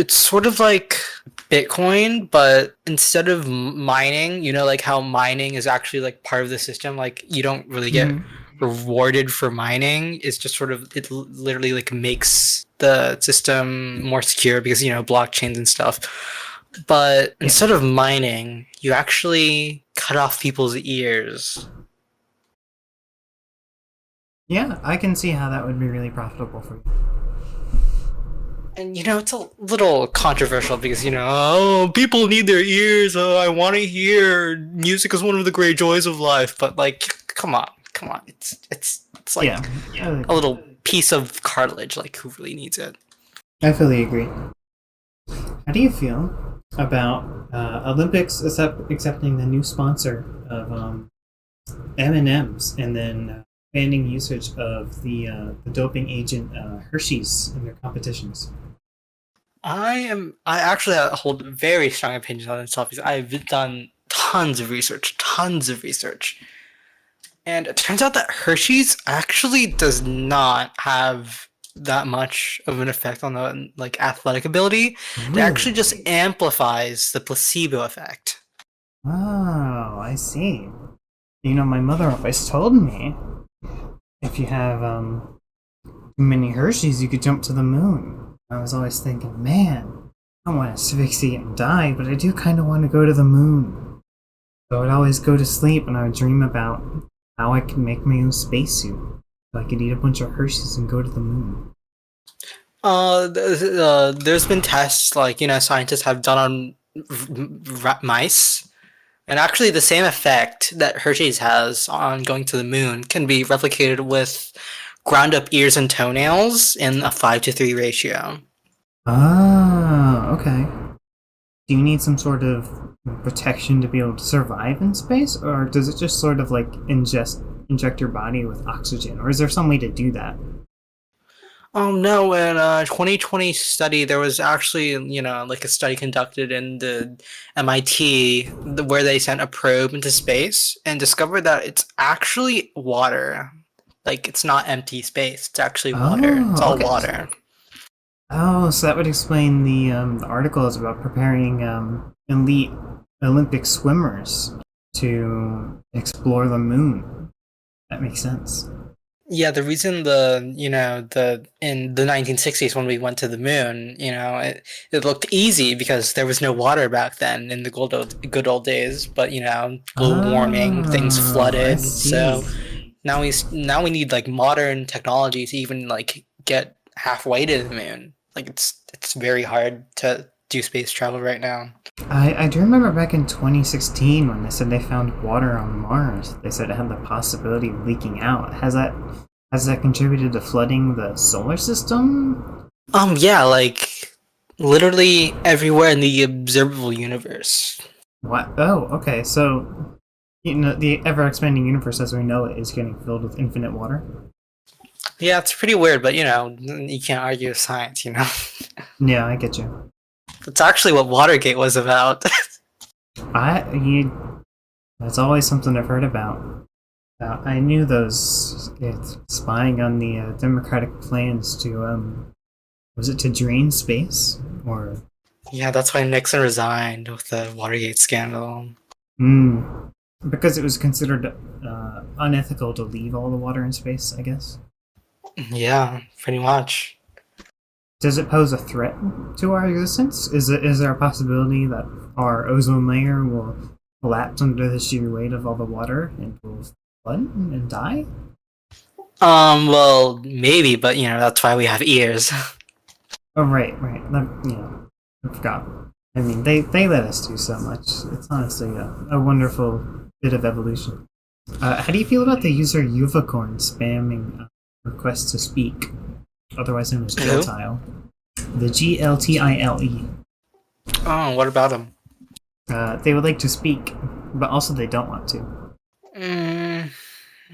It's sort of like Bitcoin, but instead of mining, like how mining is actually like part of the system, like you don't really get Hmm. rewarded for mining. It's just sort of literally like makes the system more secure because blockchains and stuff. But Yeah. instead of mining, you actually cut off people's ears. Yeah, I can see how that would be really profitable for you. And it's a little controversial because oh, people need their ears. Oh, I want to hear music is one of the great joys of life. But like, come on, come on. It's like Yeah, I would a agree. little piece of cartilage. Like, who really needs it? I fully agree. How do you feel about Olympics accepting the new sponsor of M&Ms and then banning usage of the doping agent Hershey's in their competitions? I actually hold very strong opinions on this topic. I've done tons of research, and it turns out that Hershey's actually does not have that much of an effect on the like athletic ability. It actually Really? just amplifies the placebo effect. Oh, I see. You know, my mother always told me if you have too many Hershey's, you could jump to the moon. I was always thinking, man, I don't want to asphyxiate and die, but I do kind of want to go to the moon. So I would always go to sleep and I would dream about how I could make my own spacesuit. So I could eat a bunch of Hershey's and go to the moon. There's been tests like scientists have done on mice, and actually the same effect that Hershey's has on going to the moon can be replicated with ground up ears and toenails in a 5-3 ratio. Ah, okay. Do you need some sort of protection to be able to survive in space, or does it just sort of like inject your body with oxygen, or is there some way to do that? No, in a 2020 study, there was actually, like a study conducted in the MIT where they sent a probe into space and discovered that it's actually water. Like, it's not empty space, it's actually water. It's Oh, all okay. water. Oh, so that would explain the articles about preparing elite Olympic swimmers to explore the moon. That makes sense. Yeah, the reason the in the 1960s when we went to the moon, it looked easy because there was no water back then in the good old days. But global warming, things Oh, I flooded. see. So now we need like modern technology to even like get halfway to the moon. Like it's very hard to do space travel right now. I do remember back in 2016 when they said they found water on Mars. They said it had the possibility of leaking out. Has that contributed to flooding the solar system? Yeah, like literally everywhere in the observable universe. What? Oh, okay. So, the ever expanding universe as we know it is getting filled with infinite water. Yeah, it's pretty weird, but you can't argue with science. Yeah, I get you. It's actually what Watergate was about. I you That's always something I've heard about. I knew those spying on the Democratic plans to was it to drain space or Yeah, that's why Nixon resigned with the Watergate scandal. mm, because it was considered unethical to leave all the water in space. I guess. Yeah, pretty much. Does it pose a threat to our existence? Is there a possibility that our ozone layer will collapse under the sheer weight of all the water and will flood and die? Well, maybe, but that's why we have ears. Oh, right, right. I forgot. I mean, they let us do so much. It's honestly a wonderful bit of evolution. How do you feel about the user Uvicorn spamming requests to speak, otherwise known as Who? Gltile? The GLTILE. Oh, what about him? They would like to speak, but also they don't want to. Mm,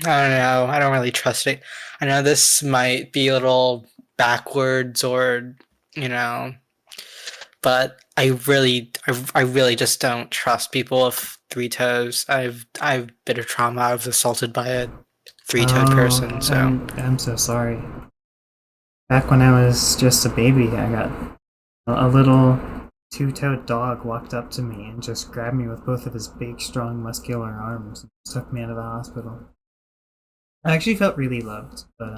I don't know. I don't really trust it. I know this might be a little backwards or, you know, but I really just don't trust people with three toes. I've bit of trauma. I was assaulted by a three-toed Oh, person, so I'm so sorry. Back when I was just a baby, I got A little two-toed dog walked up to me and just grabbed me with both of his big, strong, muscular arms and took me out of the hospital. I actually felt really loved, but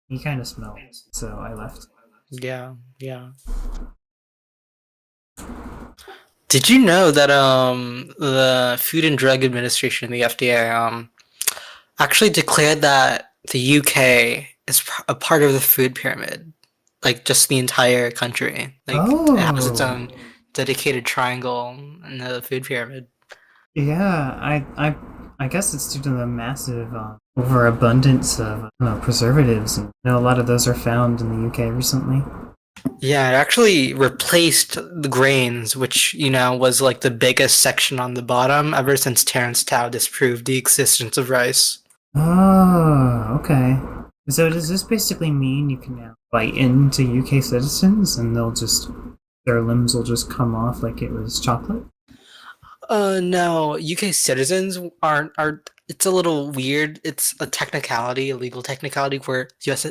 he kind of smelled, so I left. Yeah, yeah. Did you know that the Food and Drug Administration, the FDA, actually declared that the UK is a part of the food pyramid, like just the entire country. Like it has its Oh, own dedicated triangle in the food pyramid. yeah. I guess it's due to the massive overabundance of preservatives, and a lot of those are found in the UK recently. Yeah, it actually replaced the grains, which, was like the biggest section on the bottom ever since Terence disproved the existence of rice. Oh, okay. So does this basically mean you can now bite into UK citizens and their limbs will just come off like it was chocolate? No, UK citizens aren't. It's a little weird. It's a technicality, a legal technicality, where UK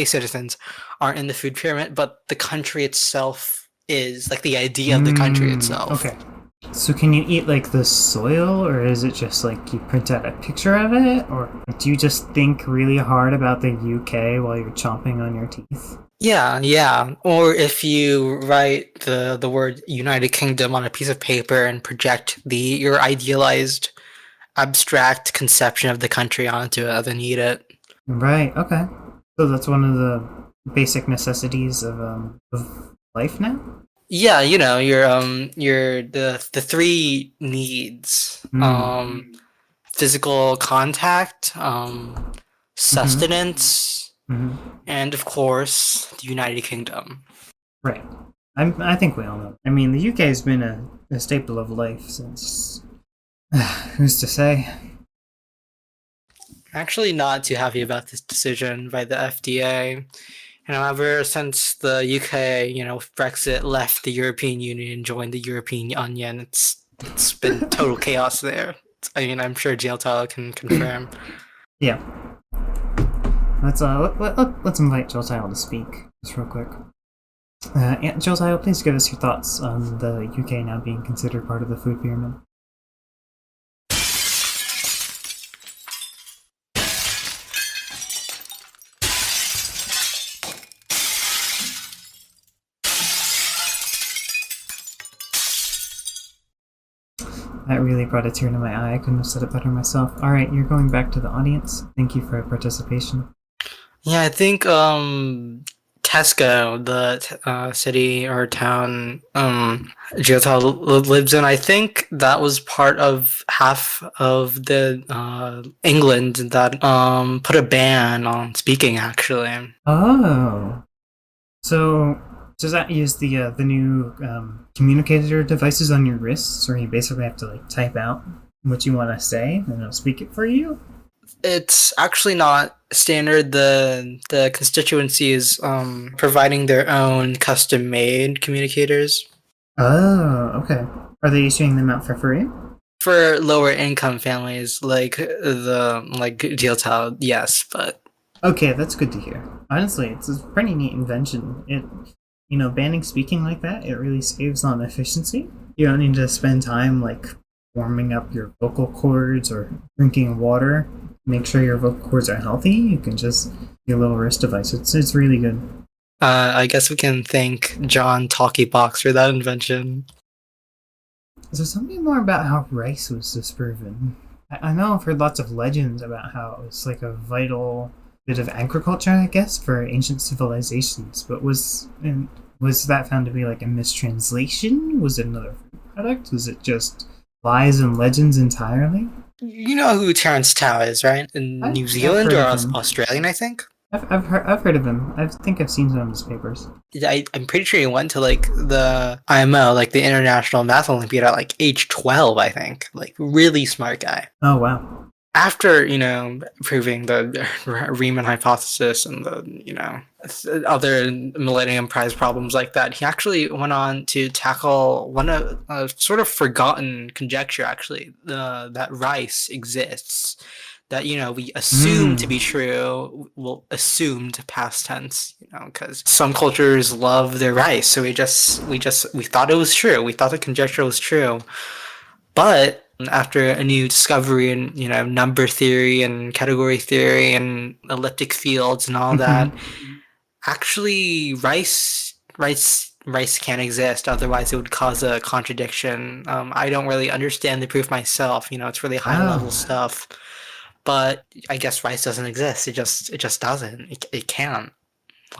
citizens aren't in the food pyramid, but the country itself is, like, the idea of the country itself. Okay. So can you eat like the soil, or is it just like you print out a picture of it, or do you just think really hard about the UK while you're chomping on your teeth? Yeah, yeah. Or if you write the word United Kingdom on a piece of paper and project your idealized abstract conception of the country onto it, then eat it. Right. Okay. So that's one of the basic necessities of life now. Yeah, your the three needs. Mm. Physical contact, Mm-hmm. sustenance, Mm-hmm. and of course, the United Kingdom. Right. I think we all know. I mean, the UK has been a staple of life since. Who's to say? Actually not too happy about this decision by the FDA. Ever since the UK, Brexit left the European Union and joined the European Union, it's been total chaos there. I'm sure Jail Tyler can confirm. Yeah. Let's invite Jill Tile to speak just real quick. Jill Tile, please give us your thoughts on the UK now being considered part of the food pyramid. That really brought a tear to my eye. I couldn't have said it better myself. All right, you're going back to the audience. Thank you for your participation. Yeah, I think Tesco, the city or town Geotel lives in, I think that was part of half of the England that put a ban on speaking. Actually, Oh, so does that use the new communicator devices on your wrists, where you basically have to like type out what you want to say and it'll speak it for you? it's actually not standard. The constituency is providing their own custom made communicators. Oh, okay. Are they issuing them out for free? For lower income families, like the Deal Town, yes, but Okay, that's good to hear. Honestly, it's a pretty neat invention. Banning speaking like that, it really saves on efficiency. You don't need to spend time like warming up your vocal cords or drinking water. Make sure your vocal cords are healthy. You can just your little wrist device. It's really good. I guess we can thank John Talkybox for that invention. So tell me more about how rice was disproven. I know I've heard lots of legends about how it was like a vital bit of agriculture, I guess, for ancient civilizations. But was that found to be like a mistranslation? Was it another food product? Was it just lies and legends entirely? You know who Terence Tao is, right? In New I've Zealand heard or of him. Australian, I think. I've heard of him. I think I've seen some of his papers. I'm pretty sure he went to like the IMO, like the International Math Olympiad, at like age 12, I think. Like, really smart guy. Oh wow. After, proving the Riemann hypothesis and other Millennium Prize problems like that, he actually went on to tackle one of a sort of forgotten conjecture, actually, that rice exists. that we assume to Mm. be true, well, assumed past tense, because some cultures love their rice, so we thought it was true. We thought the conjecture was true, but after a new discovery in number theory and category theory and elliptic fields and all that, Mm-hmm. actually rice can't exist. Otherwise, it would cause a contradiction. I don't really understand the proof myself. It's really high level Oh. stuff. But I guess rice doesn't exist. It just doesn't. It can't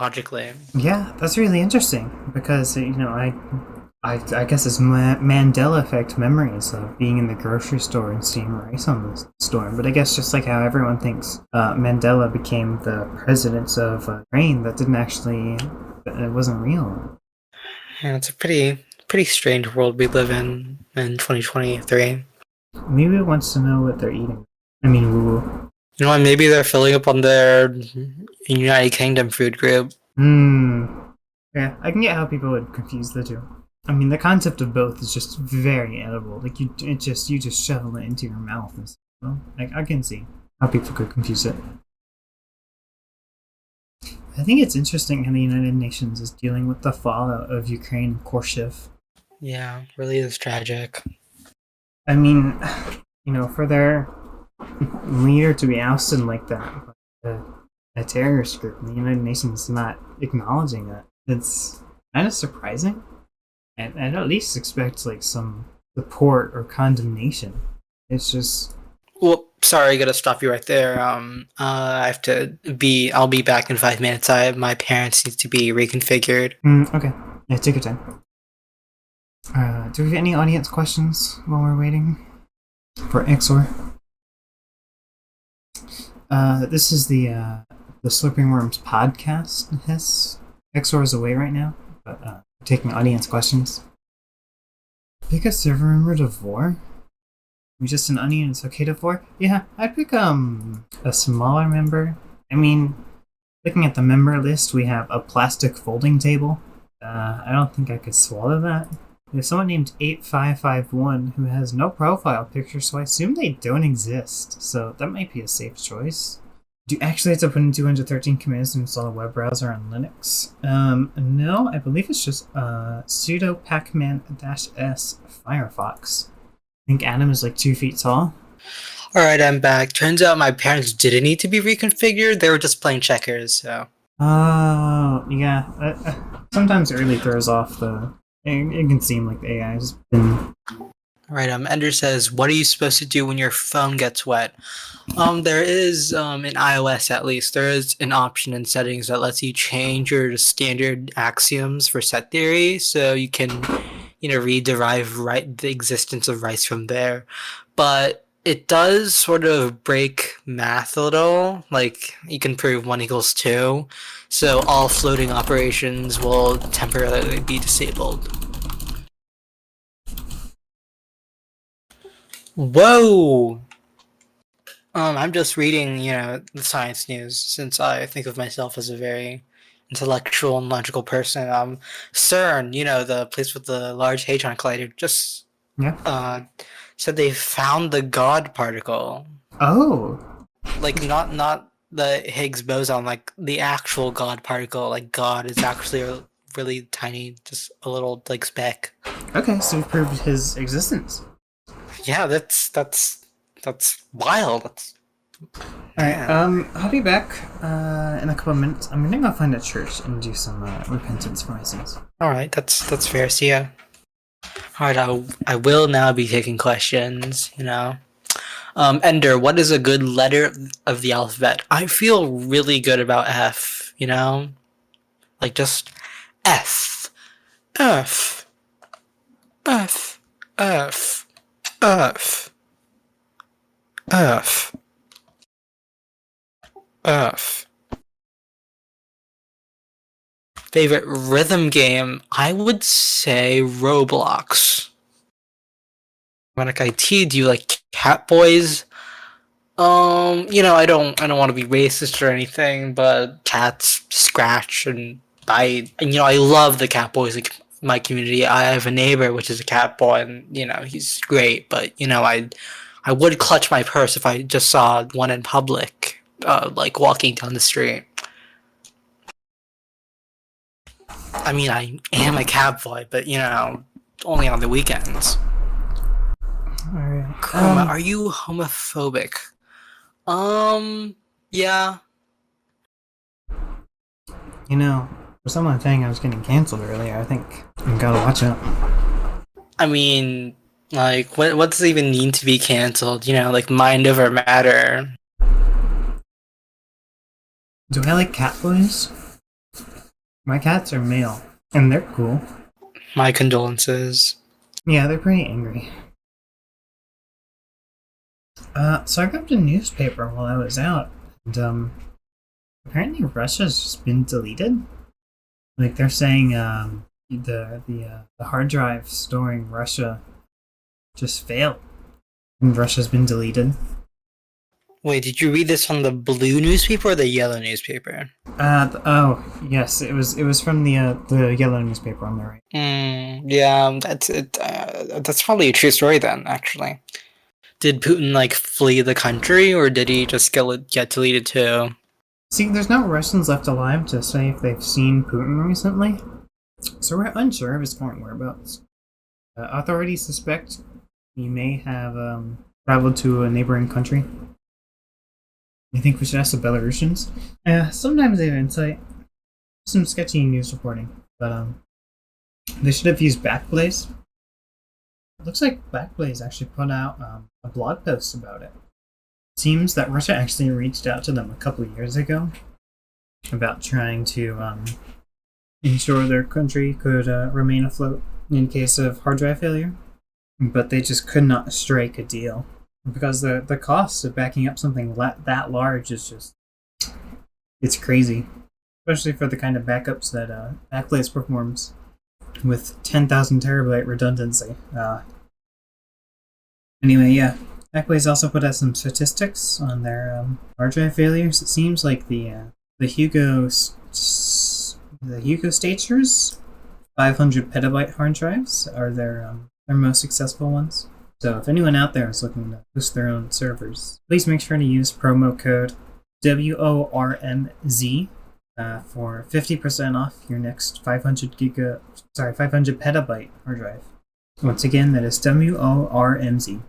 logically. Yeah, that's really interesting because I guess it's Mandela effect memories of being in the grocery store and seeing rice on the store. But I guess just like how everyone thinks Mandela became the president of grain, that didn't actually, it wasn't real. Yeah, it's a pretty strange world we live in 2023. Maybe wants to know what they're eating. I mean, woo. You know what? Maybe they're filling up on their United Kingdom food group. Hmm. Yeah, I can get how people would confuse the two. I mean, the concept of both is just very edible. Like you just shovel it into your mouth. And well, like I can see how people could confuse it. I think it's interesting how the United Nations is dealing with the fallout of Ukraine and Khrushchev. Yeah, really is tragic. I mean, for their leader to be ousted like that by a terrorist group, and the United Nations not acknowledging that, it's kind of surprising. And I'd at least expect like some support or condemnation. It's just Well, sorry, I gotta stop you right there. I have to be. I'll be back in 5 minutes. My parents need to be reconfigured. okay. Yeah, take your time. Do we have any audience questions while we're waiting for XOR? This is the Slurping Worms podcast. Hesse. XOR is away right now, but taking audience questions. Pick a server member to vor. You're just an onion. It's okay to vor. Yeah, I'd pick a smaller member. I mean, looking at the member list, we have a plastic folding table. I don't think I could swallow that. We have someone named 8551 who has no profile picture, so I assume they don't exist. So that might be a safe choice. Do you actually have to put in 213 commands to install a web browser on Linux? No, I believe it's just sudo pacman-s Firefox. I think Adam is like 2 feet tall. All right, I'm back. Turns out my parents didn't need to be reconfigured. They were just playing checkers. So. Oh, yeah. Sometimes it really throws off the. It can seem like the AI has been. All right. Ender says, "What are you supposed to do when your phone gets wet?" There is in iOS at least there is an option in settings that lets you change your standard axioms for set theory, so you can rederive the existence of rice from there. But it does sort of break math a little. Like you can prove 1 equals 2, so all floating operations will temporarily be disabled. Whoa! I'm just reading, the science news since I think of myself as a very intellectual and logical person. CERN, the place with the Large Hadron Collider, just Yeah. said they found the God particle. Oh. Like not the Higgs boson, like the actual God particle. Like God is actually a really tiny, just a little like speck. Okay, so we've proved his existence. Yeah, that's wild. Alright, I'll be back in a couple of minutes. I'm gonna go find a church and do some repentance for my sins. Alright, that's fair. See ya. Alright, I will now be taking questions, Ender, what is a good letter of the alphabet? I feel really good about F, Like just F. F. F. F. F. F. F. Favorite rhythm game? I would say Roblox. Like IT, do you like Catboys? I don't want to be racist or anything, but cats scratch and bite. And I love the Catboys. Like my community, I have a neighbor which is a cat boy, and he's great. But I would clutch my purse if I just saw one in public, like walking down the street. I mean, I am a cab boy, but only on the weekends. Alright. Chroma, are you homophobic? Yeah. For someone saying I was getting canceled earlier, I think I gotta watch out. I mean, like, what does it even mean to be canceled? Like mind over matter. Do I like Catboys? My cats are male, and they're cool. My condolences. Yeah, they're pretty angry. So I grabbed a newspaper while I was out, and apparently Russia's just been deleted. Like they're saying, the hard drive storing Russia just failed, and Russia's been deleted. Wait, did you read this on the blue newspaper or the yellow newspaper? Oh yes, it was from the yellow newspaper on the right. Yeah, that's it. That's probably a true story then, actually. Did Putin like flee the country, or did he just get deleted too? See, there's no Russians left alive to say if they've seen Putin recently, so we're unsure of his current whereabouts. Authorities suspect he may have traveled to a neighboring country. You think we should ask the Belarusians? Sometimes they have insight. Some sketchy news reporting, but they should have used Backblaze. It looks like Backblaze actually put out a blog post about it. It seems that Russia actually reached out to them a couple of years ago about trying to ensure their country could remain afloat in case of hard drive failure, but they just could not strike a deal because the cost of backing up something that large is just, it's crazy, especially for the kind of backups that Backblaze performs with 10,000 terabyte redundancy. Anyway, yeah, Catboys also put out some statistics on their hard drive failures. It seems like the Hugo Statures 500 petabyte hard drives are their most successful ones. So if anyone out there is looking to host their own servers, please make sure to use promo code WORMZ for 50% off your next 500 petabyte hard drive. Once again, that is WORMZ.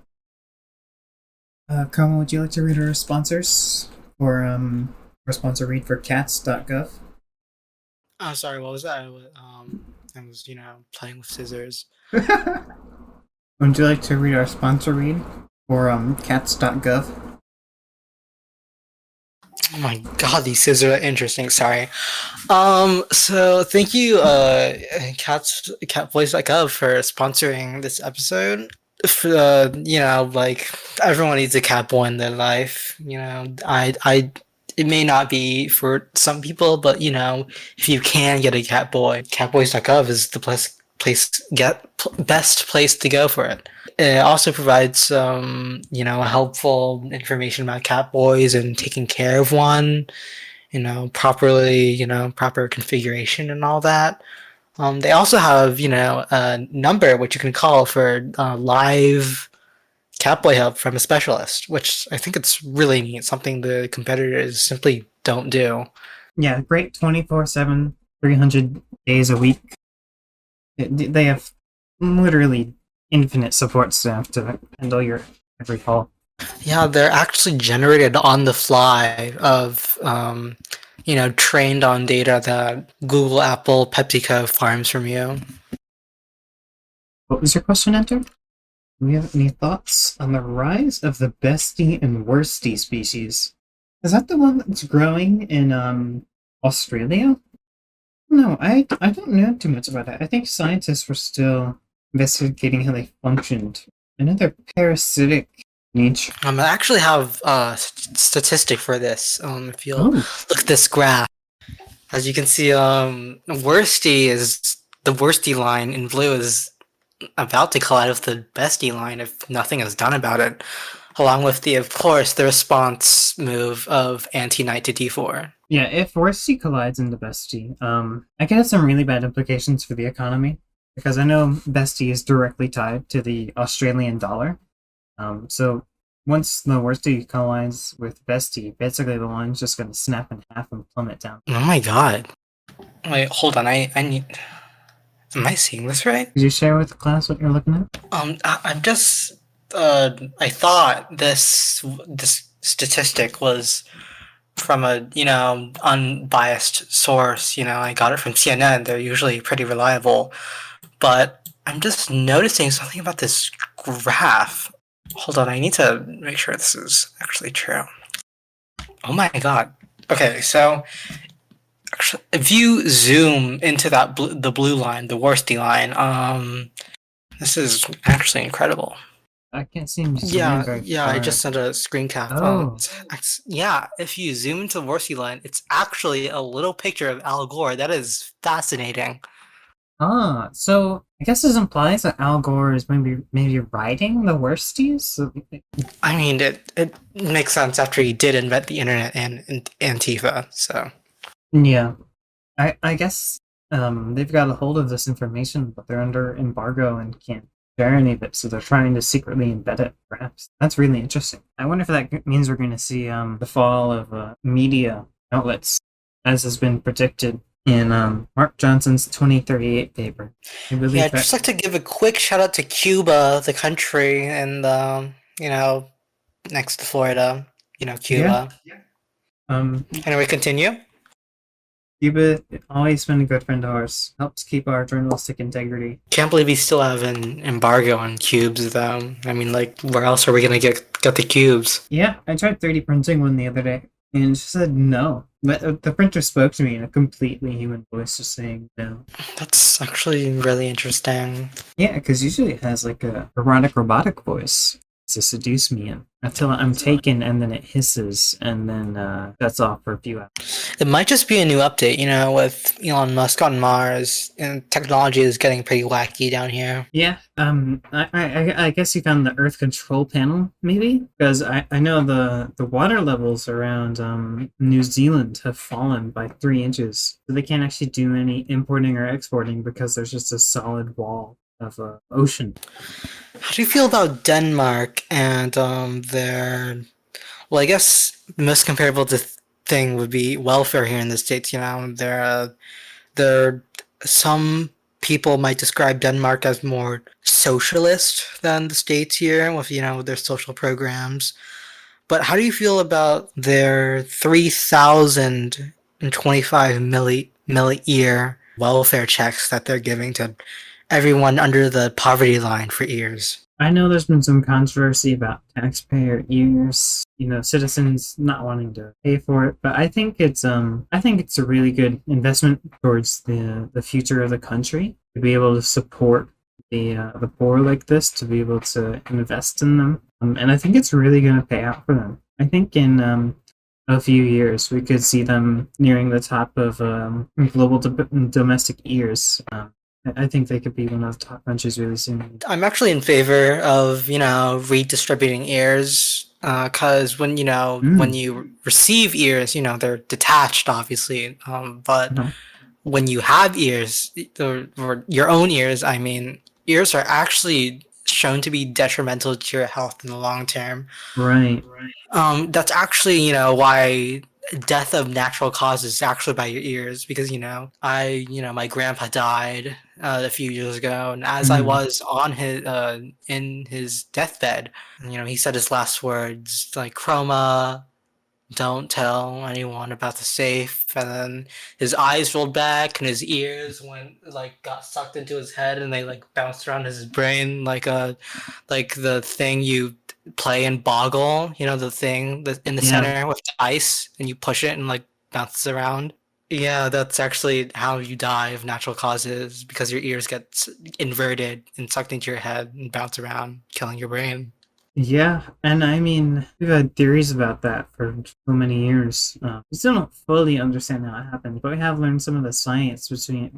Chroma, would you like to read our sponsors for our sponsor read for cats.gov? Oh, sorry, what was that? I was playing with scissors. Would you like to read our sponsor read for cats.gov? Oh my god, these scissors are interesting. Sorry. So thank you, Catboys.gov for sponsoring this episode. Like everyone needs a cat boy in their life. It may not be for some people, but if you can get a cat boy, catboys.gov is the best place to go for it. It also provides some, helpful information about cat boys and taking care of one, properly, proper configuration and all that. They also have, a number which you can call for live catboy help from a specialist, which I think it's really neat, something the competitors simply don't do. Yeah, great 24/7, 300 days a week. They have literally infinite support staff to handle your every call. Yeah, they're actually generated on the fly of, trained on data that Google, Apple, PepsiCo farms from you. What was your question, Enter? Do we have any thoughts on the rise of the bestie and worstie species? Is that the one that's growing in Australia? No, I don't know too much about it. I think scientists were still investigating how they functioned. I know they're parasitic in nature. I actually have a statistic for this. If you'll look at this graph, as you can see, the worstie line in blue is about to collide with the bestie line if nothing is done about it, along with the response move of anti-knight to d4. Yeah, if worstie collides into bestie, I could have some really bad implications for the economy, because I know bestie is directly tied to the Australian dollar. So once the worsty collides with bestie, basically the line's just gonna snap in half and plummet down. Oh my god. Wait, hold on. I need. Am I seeing this right? Could you share with the class what you're looking at? I'm just. I thought this statistic was from a unbiased source. I got it from CNN. They're usually pretty reliable, but I'm just noticing something about this graph. Hold on, I need to make sure this is actually true. Oh my god. Okay, so actually, if you zoom into the blue line, the worsty line, this is actually incredible. I can't seem to zoom in Yeah, very yeah, I far. just sent a screen cap. Oh. Yeah, if you zoom into the worsty line, it's actually a little picture of Al Gore. That is fascinating. So I guess this implies that Al Gore is maybe writing the worsties? So, I mean, it makes sense after he did invent the internet and Antifa. So yeah. I guess they've got a hold of this information, but they're under embargo and can't share any of it, so they're trying to secretly embed it, perhaps. That's really interesting. I wonder if that means we're going to see the fall of media outlets, as has been predicted in Mark Johnson's 2038 paper. yeah, I'd just like to give a quick shout out to Cuba, the country, and next to Florida, Cuba. Yeah. Anyway, continue. Cuba always been a good friend of ours. Helps keep our journalistic integrity. Can't believe we still have an embargo on cubes, though. I mean, like, where else are we gonna get the cubes? Yeah, I tried 3D printing one the other day, and she said no. But the printer spoke to me in a completely human voice, just saying no. That's actually really interesting. Yeah, because usually it has like a erotic robotic voice to seduce me in until I'm taken, and then it hisses, and then that's off for a few hours. It might just be a new update, with Elon Musk on Mars, and technology is getting pretty wacky down here. Yeah, I guess you found the Earth control panel, maybe? Because I know the water levels around New Zealand have fallen by 3 inches. So they can't actually do any importing or exporting because there's just a solid wall of ocean. How do you feel about Denmark and their... Well, I guess the most comparable thing would be welfare here in the States. Some people might describe Denmark as more socialist than the States here with their social programs. But how do you feel about their 3,025 milli-year welfare checks that they're giving to everyone under the poverty line for ears? I know there's been some controversy about taxpayer ears, citizens not wanting to pay for it, but I think it's a really good investment towards the future of the country to be able to support the poor like this, to be able to invest in them, and I think it's really going to pay out for them. I think in a few years we could see them nearing the top of global domestic ears. I think they could be one of the top countries really soon. I'm actually in favor of, redistributing ears, because when you receive ears, they're detached, obviously. But when you have ears, or your own ears, I mean, ears are actually shown to be detrimental to your health in the long term. Right. That's actually, why death of natural causes is actually by your ears, because my grandpa died a few years ago, and as I was on his in his deathbed, he said his last words like, "Chroma, don't tell anyone about the safe." And then his eyes rolled back and his ears got sucked into his head, and they bounced around his brain like the thing you play in Boggle, the thing that in the center with the ice, and you push it and bounces around. Yeah, that's actually how you die of natural causes, because your ears get inverted and sucked into your head and bounce around, killing your brain. Yeah, and I mean, we've had theories about that for so many years. We still don't fully understand how it happened, but we have learned some of the science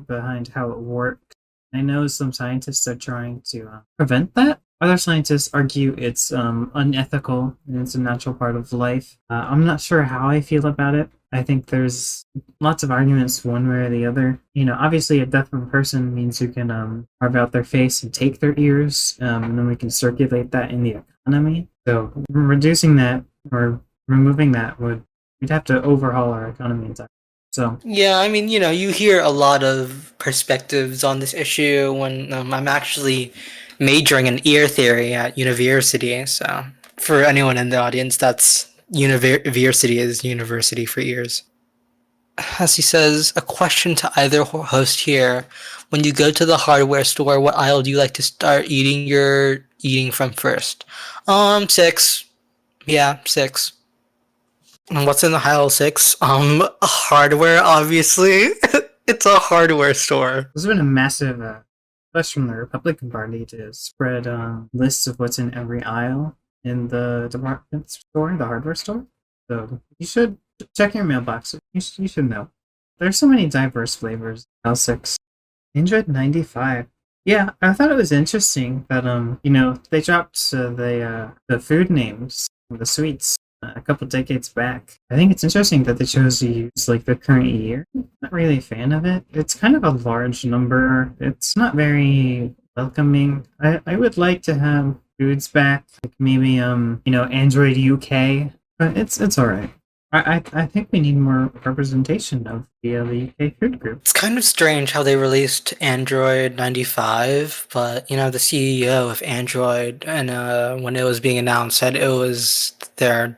behind how it works. I know some scientists are trying to prevent that. Other scientists argue it's unethical and it's a natural part of life. I'm not sure how I feel about it. I think there's lots of arguments one way or the other. Obviously a death of a person means you can carve out their face and take their ears, and then we can circulate that in the economy. So reducing that or removing that we'd have to overhaul our economy entirely. So Yeah, I mean, you hear a lot of perspectives on this issue when I'm actually majoring in ear theory at university. So, for anyone in the audience, that's university is university for ears. As he says, a question to either host here. When you go to the hardware store, what aisle do you like to start eating your eating from first? Six. Yeah, six. And what's in the aisle six? Hardware, obviously. It's a hardware store. there's been a massive push from the Republican Party to spread lists of what's in every aisle in the department store, the hardware store. So you should check your mailbox. You should know. There's so many diverse flavors. L6. Android 95. Yeah, I thought it was interesting that they dropped the food names, the sweets a couple decades back. I think it's interesting that they chose to use like the current year. Not really a fan of it. It's kind of a large number. It's not very welcoming. I would like to have foods back, like maybe Android UK, but it's all right. I think we need more representation of the UK food group. It's kind of strange how they released Android 95, but the CEO of Android, and when it was being announced, said it was their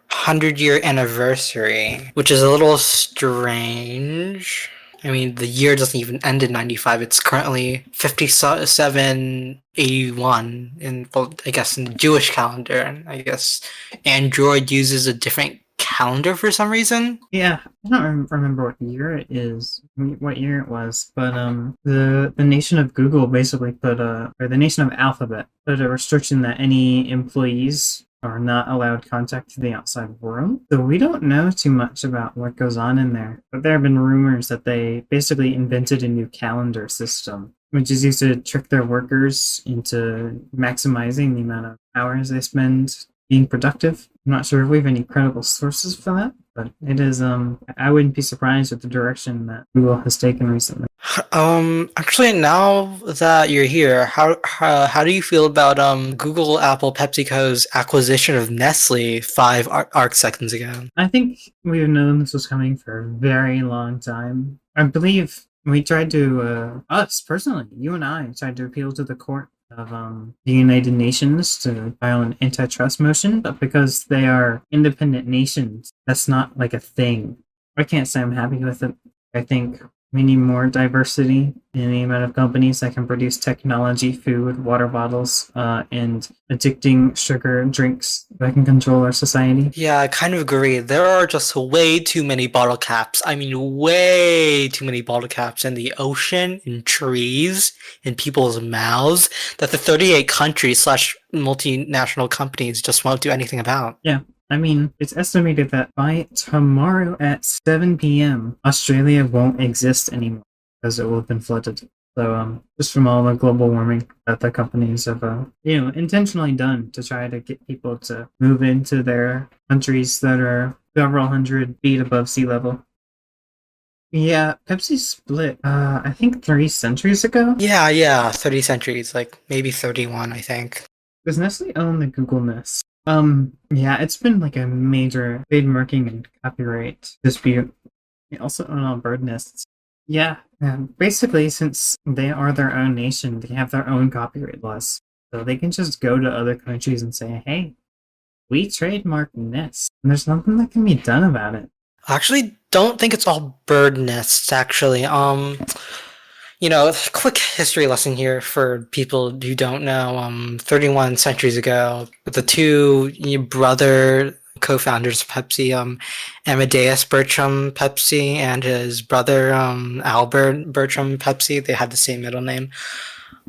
100-year anniversary, which is a little strange. I mean, the year doesn't even end in 95. It's currently 5781 in, well, I guess in the Jewish calendar. And I guess Android uses a different calendar for some reason. Yeah, I don't remember what year it is, what year it was, but the nation of Google basically put or the nation of Alphabet put a restriction that any employees are not allowed contact to the outside world. So we don't know too much about what goes on in there, but there have been rumors that they basically invented a new calendar system, which is used to trick their workers into maximizing the amount of hours they spend being productive. I'm not sure if we have any credible sources for that, but it is I wouldn't be surprised with the direction that Google has taken recently. Actually, now that you're here, how do you feel about Google, Apple, PepsiCo's acquisition of Nestle 5 arc seconds ago? I think we've known this was coming for a very long time. I believe we tried to us personally, you and I tried to appeal to the court of the United Nations to file an antitrust motion, but because they are independent nations, that's not like a thing. I can't say I'm happy with it. I think we need more diversity in the amount of companies that can produce technology, food, water bottles, and addicting sugar drinks that can control our society. Yeah, I kind of agree. There are just way too many bottle caps. I mean, way too many bottle caps in the ocean, in trees, in people's mouths that the 38 countries slash multinational companies just won't do anything about. Yeah. I mean, it's estimated that by tomorrow at 7 p.m., Australia won't exist anymore because it will have been flooded. So, just from all the global warming that the companies have, intentionally done to try to get people to move into their countries that are several hundred feet above sea level. Yeah, Pepsi split, I think 3 centuries ago. Yeah, 30 centuries, like maybe 31, I think. Does Nestle own the Google Nest? Yeah, it's been like a major trademarking and copyright dispute. They also own all bird nests. Yeah, basically, since they are their own nation, they have their own copyright laws. So they can just go to other countries and say, hey, we trademarked nests. And there's nothing that can be done about it. I actually don't think it's all bird nests, actually. Quick history lesson here for people who don't know. 31 centuries ago, the two brother co-founders of Pepsi, Amadeus Bertram Pepsi and his brother, Albert Bertram Pepsi, they had the same middle name.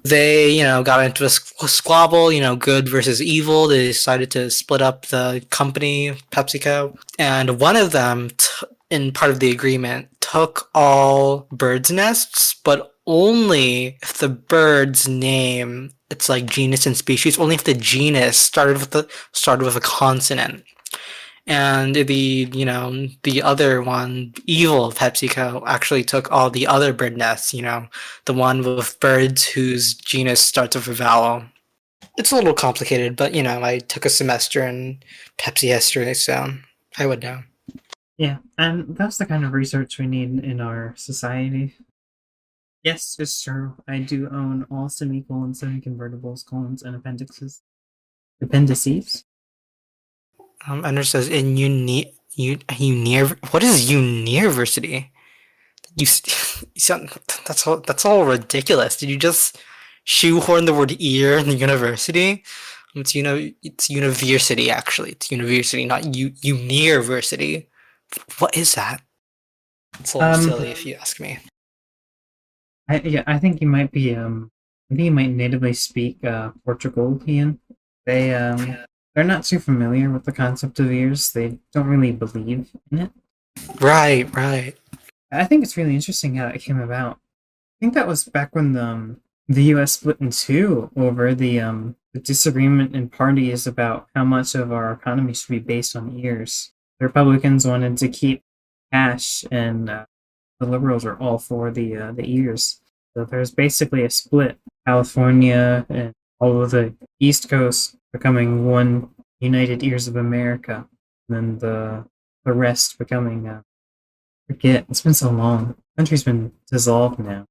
They, got into a squabble, good versus evil. They decided to split up the company, PepsiCo. And one of them, in part of the agreement, took all birds' nests, but only if the bird's name, it's like genus and species, only if the genus started with a consonant. And the other one, evil PepsiCo, actually took all the other bird nests, the one with birds whose genus starts with a vowel. It's a little complicated, but I took a semester in Pepsi history, so I would know. Yeah, and that's the kind of research we need in our society. Yes, it's true. I do own all semicolons, semi-convertibles, colons, and appendixes. Appendices? And it says in what is university? You sound, that's all ridiculous. Did you just shoehorn the word ear in the university? It's university actually. It's university, not university. What is that? It's a little Um, silly if you ask me. yeah, I think you might be I think you might natively speak Portugalian. They they're not too familiar with the concept of ears. They don't really believe in it. Right, right. I think it's really interesting how it came about. I think that was back when the U.S. split in two over the disagreement in parties about how much of our economy should be based on ears. The Republicans wanted to keep cash, and the liberals are all for the ears. So there's basically a split. California and all of the East Coast becoming one United Ears of America, and then the rest becoming forget. It's been so long. The country's been dissolved now.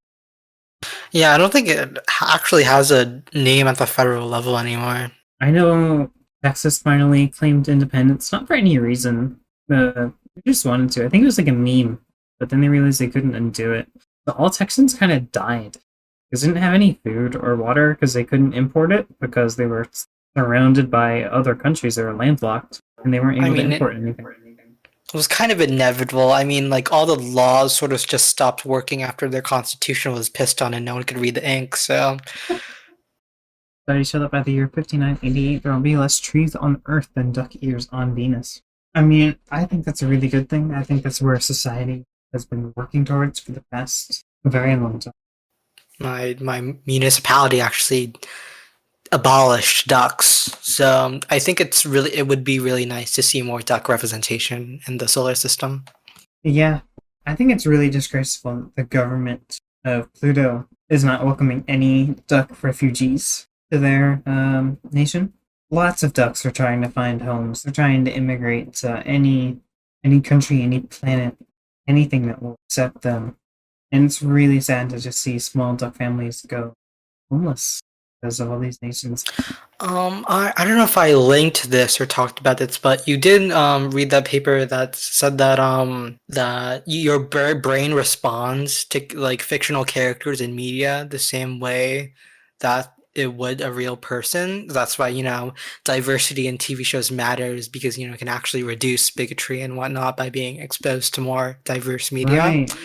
Yeah, I don't think it actually has a name at the federal level anymore. I know Texas finally claimed independence, not for any reason. They just wanted to. I think it was like a meme, but then they realized they couldn't undo it. But all Texans kind of died because they didn't have any food or water because they couldn't import it because they were surrounded by other countries that were landlocked and they weren't I able to mean, import anything. it was kind of inevitable. I mean, like all the laws sort of just stopped working after their constitution was pissed on and no one could read the ink. So, Study showed that by the year 5988, there will be less trees on Earth than duck ears on Venus. I mean, I think that's a really good thing. I think that's where society has been working towards for the past very long time. my municipality actually abolished ducks. So, I think it would be really nice to see more duck representation in the solar system. Yeah, I think it's really disgraceful that the government of Pluto is not welcoming any duck refugees to their nation. Lots of ducks are trying to find homes. They're trying to immigrate to any country, any planet, anything that will accept them. And it's really sad to just see small duck families go homeless because of all these nations. I don't know if I linked this or talked about this, but you did read that paper that said that your brain responds to like fictional characters in media the same way that it would a real person. That's why diversity in TV shows matters because it can actually reduce bigotry and whatnot by being exposed to more diverse media. Right.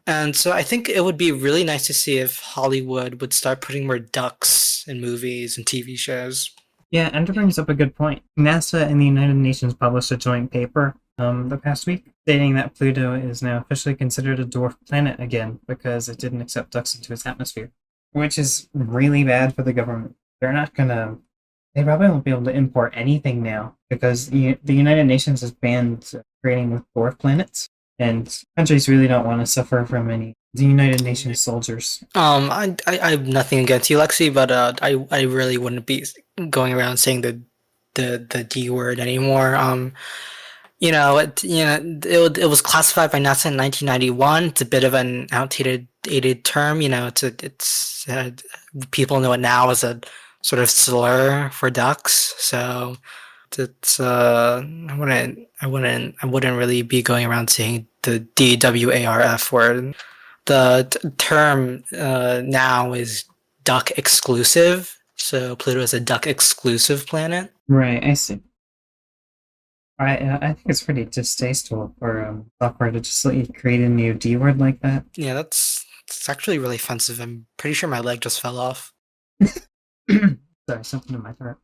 And so I think it would be really nice to see if Hollywood would start putting more ducks in movies and TV shows. Yeah, Ender brings up a good point. NASA and the United Nations published a joint paper the past week stating that Pluto is now officially considered a dwarf planet again because it didn't accept ducks into its atmosphere, which is really bad for the government. They probably won't be able to import anything now because the United Nations has banned trading with dwarf planets, and countries really don't want to suffer from any the United Nations soldiers. I have nothing against you, Lexi, but I really wouldn't be going around saying the D word anymore. It was classified by NASA in 1991. It's a bit of an outdated term. People know it now as a sort of slur for ducks. So it's I wouldn't really be going around saying the DWARF word. The term now is duck exclusive. So Pluto is a duck exclusive planet. Right, I see. I think it's pretty distasteful for software to just let you create a new D word like that. Yeah, it's actually really offensive. I'm pretty sure my leg just fell off. Sorry, something in my throat.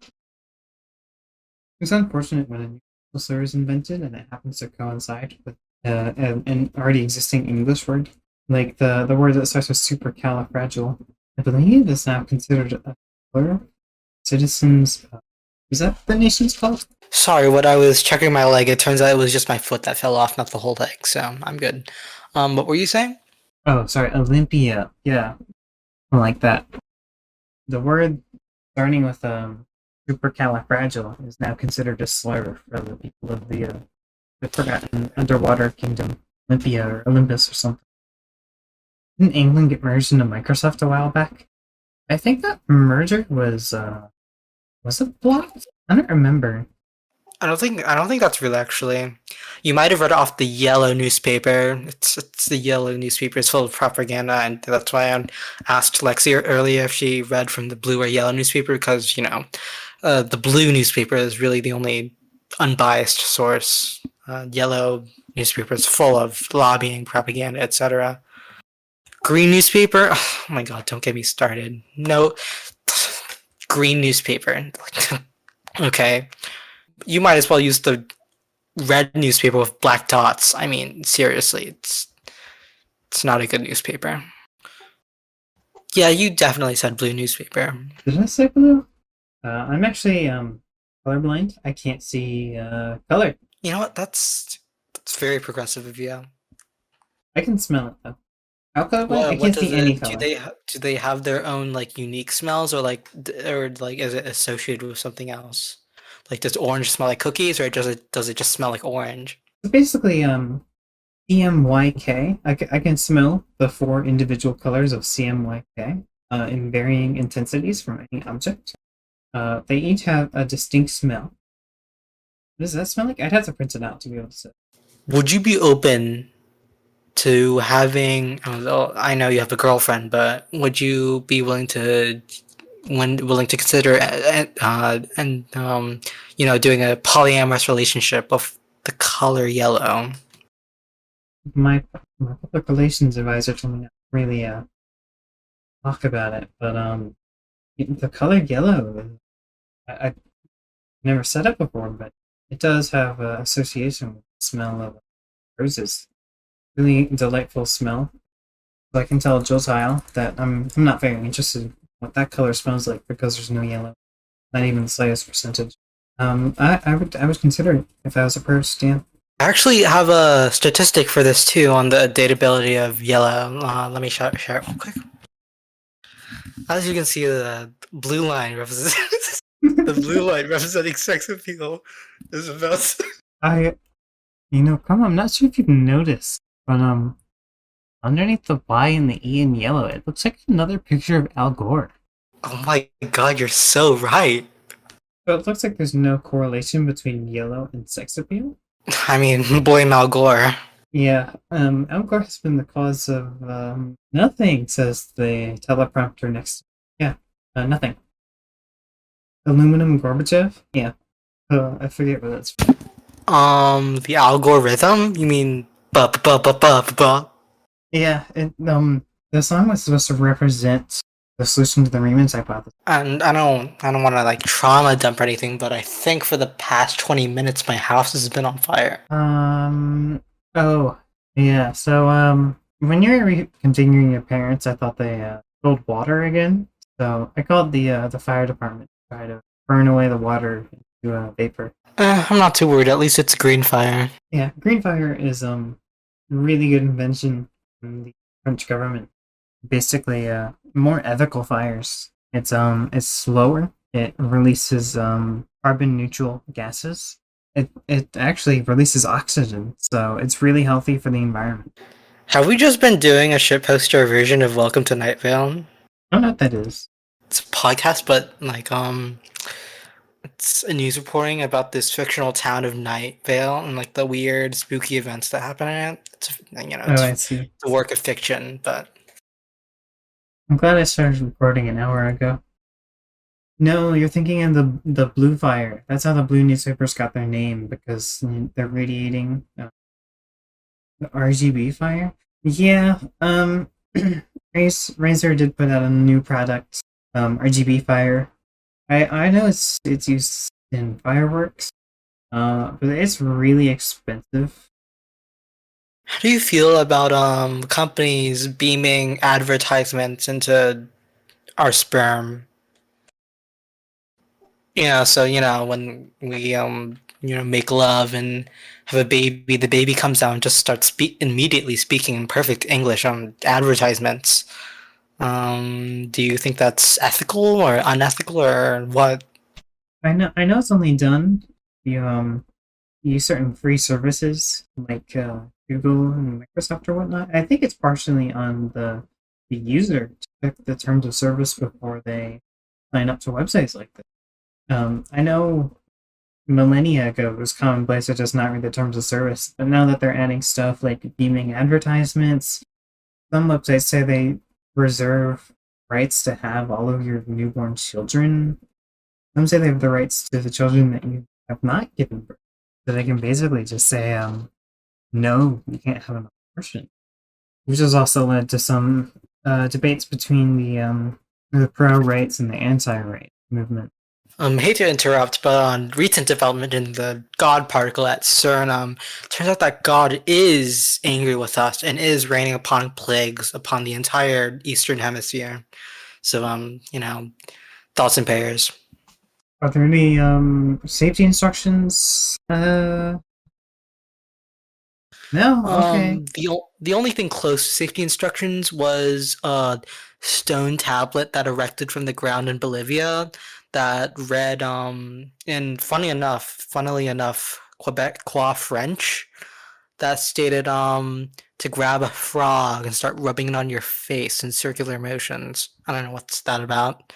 It's unfortunate when a new slur is invented and it happens to coincide with an already existing English word. Like the word that starts with supercalifragil, I believe is now considered a slur. Citizens, is that the nation's called? Sorry, when I was checking my leg, it turns out it was just my foot that fell off, not the whole leg. So I'm good. What were you saying? Oh, sorry, Olympia. Yeah, like that. The word starting with supercalifragile, is now considered a slur for the people of the forgotten underwater kingdom, Olympia or Olympus or something. Didn't England get merged into Microsoft a while back? I think that merger was it blocked? I don't remember. I don't think that's real actually. You might have read it off the yellow newspaper. It's the yellow newspaper. It's full of propaganda, and that's why I asked Lexi earlier if she read from the blue or yellow newspaper because the blue newspaper is really the only unbiased source. Yellow newspaper is full of lobbying, propaganda, etc. Green newspaper. Oh my god! Don't get me started. No, green newspaper. Okay, you might as well use the red newspaper with black dots. I mean, seriously, it's not a good newspaper. Yeah, you definitely said blue newspaper. Did I say blue? I'm actually colorblind. I can't see color. You know what? That's very progressive of you. I can smell it though. How colorblind? Well, I what can't does see any it? Do color. they have their own like unique smells, or like is it associated with something else? Like, does orange smell like cookies, or does it just smell like orange? So basically, CMYK. I can smell the four individual colors of CMYK in varying intensities from any object. They each have a distinct smell. What does that smell like? I'd have to print it out to be able to say. Would you be open to having? I know you have a girlfriend, but would you be willing to consider and doing a polyamorous relationship of the color yellow? My public relations advisor told me not to really talk about it, but the color yellow, I've never said it before, but it does have an association with the smell of roses. Really delightful smell. So I can tell Josiah that I'm not very interested in what that color smells like because there's no yellow, not even the slightest percentage. I would consider it if I was a person. Yeah. I actually have a statistic for this too on the datability of yellow. Let me share it real quick. As you can see, the blue line represents the blue line representing sex appeal is about. I, come. I'm not sure if you've noticed, but underneath the Y and the E in yellow, it looks like another picture of Al Gore. Oh my god, you're so right. So it looks like there's no correlation between yellow and sex appeal. I mean, blame Al Gore. Yeah, Al Gore has been the cause of nothing, says the teleprompter next. Yeah, nothing. Aluminum Gorbachev? Yeah. I forget what that's from. The algorithm? You mean ba ba ba ba ba ba? Yeah, the song was supposed to represent the solution to the Riemann hypothesis. And I don't want to like trauma dump or anything, but I think for the past 20 minutes my house has been on fire. Oh, yeah. So, when you were reconfiguring your parents, I thought they spilled water again. So I called the fire department to try to burn away the water into vapor. I'm not too worried. At least it's green fire. Yeah, green fire is really good invention from the French government. Basically, more ethical fires. It's slower. It releases carbon neutral gases. It actually releases oxygen, so it's really healthy for the environment. Have we just been doing a shitposter version of Welcome to Night Vale? I don't know what that is. It's a podcast, but like it's a news reporting about this fictional town of Night Vale and like the weird, spooky events that happen in it. Oh, I see. It's a work of fiction, but I'm glad I started recording an hour ago. No, you're thinking of the blue fire. That's how the blue newspapers got their name because they're radiating the RGB fire. Yeah, Razer did put out a new product, RGB fire. I know it's used in fireworks, but it's really expensive. how do you feel about companies beaming advertisements into our sperm? So when we make love and have a baby, the baby comes out and just starts immediately speaking in perfect English on advertisements. Do you think that's ethical or unethical or what? I know it's only done if you use certain free services like Google and Microsoft or whatnot. I think it's partially on the user to check the terms of service before they sign up to websites like this. I know millennia ago it was commonplace to just not read the terms of service, but now that they're adding stuff like beaming advertisements, some websites say they reserve rights to have all of your newborn children. Some say they have the rights to the children that you have not given birth. So they can basically just say, no, you can't have an abortion. Which has also led to some debates between the pro-rights and the anti-right movement. Hate to interrupt, but on recent development in the God particle at CERN, turns out that God is angry with us and is raining upon plagues upon the entire Eastern Hemisphere. So, thoughts and prayers. Are there any safety instructions? No? Okay. The only thing close to safety instructions was a stone tablet that erected from the ground in Bolivia that read in funnily enough, Quebecois French that stated to grab a frog and start rubbing it on your face in circular motions. I don't know what's that about.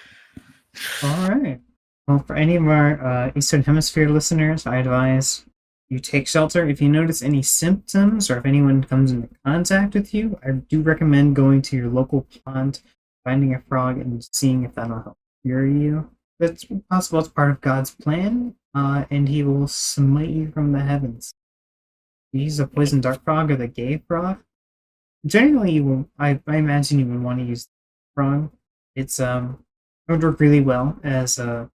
Alright. Well, for any of our Eastern Hemisphere listeners, I advise you take shelter. If you notice any symptoms or if anyone comes into contact with you, I do recommend going to your local pond, finding a frog, and seeing if that'll help cure you. It's possible it's part of God's plan, and he will smite you from the heavens. Use a poison dart frog or the gay frog. Generally, I imagine you would want to use the frog. It would work really well as a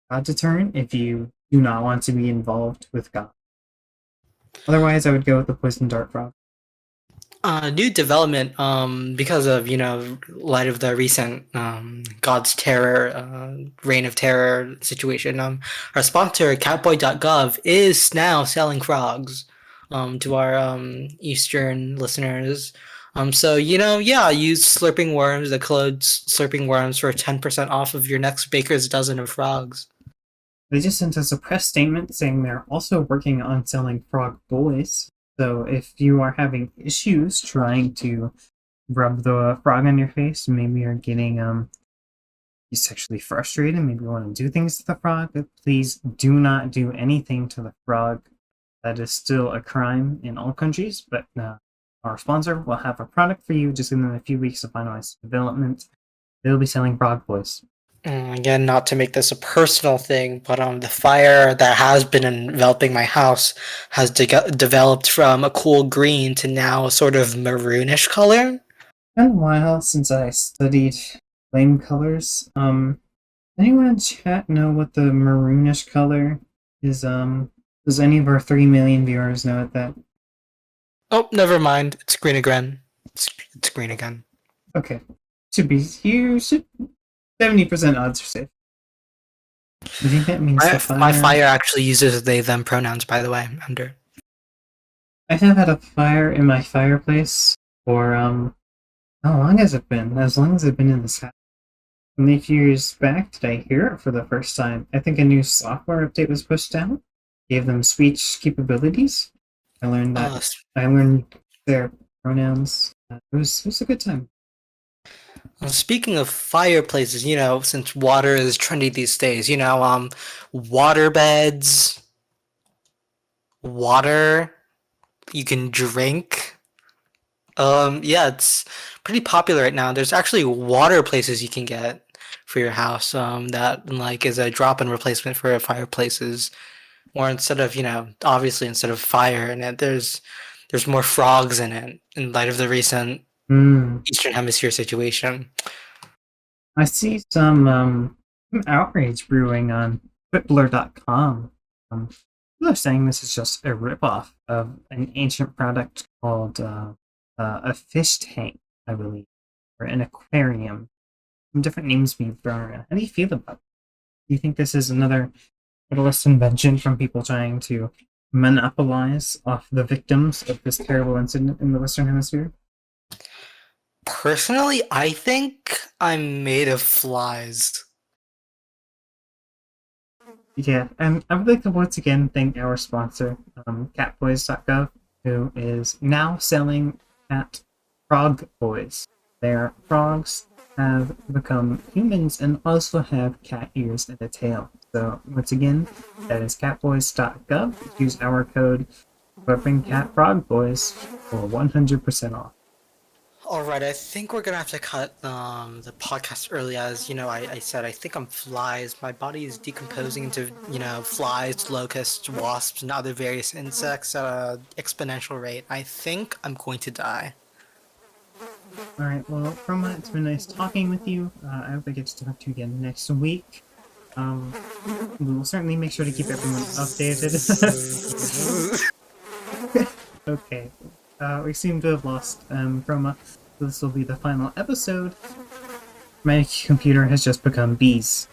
God deterrent if you do not want to be involved with God. Otherwise, I would go with the poison dart frog. New development, because of, light of the recent God's Terror, Reign of Terror situation, our sponsor, Catboy.gov, is now selling frogs to our Eastern listeners. So, use Slurping Worms, the code Slurping Worms, for 10% off of your next baker's dozen of frogs. They just sent us a press statement saying they're also working on selling frog boys. So if you are having issues trying to rub the frog on your face, maybe you're getting you sexually frustrated, maybe you want to do things to the frog, please do not do anything to the frog. That is still a crime in all countries, but our sponsor will have a product for you just in a few weeks to finalize development. They'll be selling frog boys. Again, not to make this a personal thing, but the fire that has been enveloping my house has developed from a cool green to now a sort of maroonish color. It's been a while since I studied flame colors. Anyone in chat know what the maroonish color is? Does any of our 3 million viewers know what that? Oh, never mind. It's green again. It's green again. Okay. Should be huge. 70% odds are safe. I think that means my fire actually uses they them pronouns, by the way, under. I have had a fire in my fireplace for how long has it been? As long as I've been in this house. Only a few years back did I hear it for the first time. I think a new software update was pushed out. Gave them speech capabilities. I learned that. I learned their pronouns. It was a good time. Well, speaking of fireplaces, since water is trendy these days, water beds, water you can drink. Yeah, it's pretty popular right now. There's actually water places you can get for your house, that is a drop-in replacement for fireplaces. Or instead of, obviously instead of fire in it, there's more frogs in it in light of the recent Eastern Hemisphere situation. I see some outrage brewing on Whippler.com. People are saying this is just a ripoff of an ancient product called a fish tank, I believe, or an aquarium. Some different names being thrown around. How do you feel about it? Do you think this is another capitalist invention from people trying to monopolize off the victims of this terrible incident in the Western Hemisphere? Personally, I think I'm made of flies. Yeah, and I would like to once again thank our sponsor, Catboys.gov, who is now selling cat frog boys. Their frogs have become humans and also have cat ears and a tail. So once again, that is catboys.gov. Use our code Slurping Cat Frog Boys for 100% off. Alright, I think we're gonna have to cut the podcast early as, I said I think I'm flies. My body is decomposing into, flies, locusts, wasps, and other various insects at an exponential rate. I think I'm going to die. Alright, well, Chroma, it's been nice talking with you. I hope I get to talk to you again next week. We will certainly make sure to keep everyone updated. Okay. We seem to have lost Chroma. This will be the final episode. My computer has just become bees.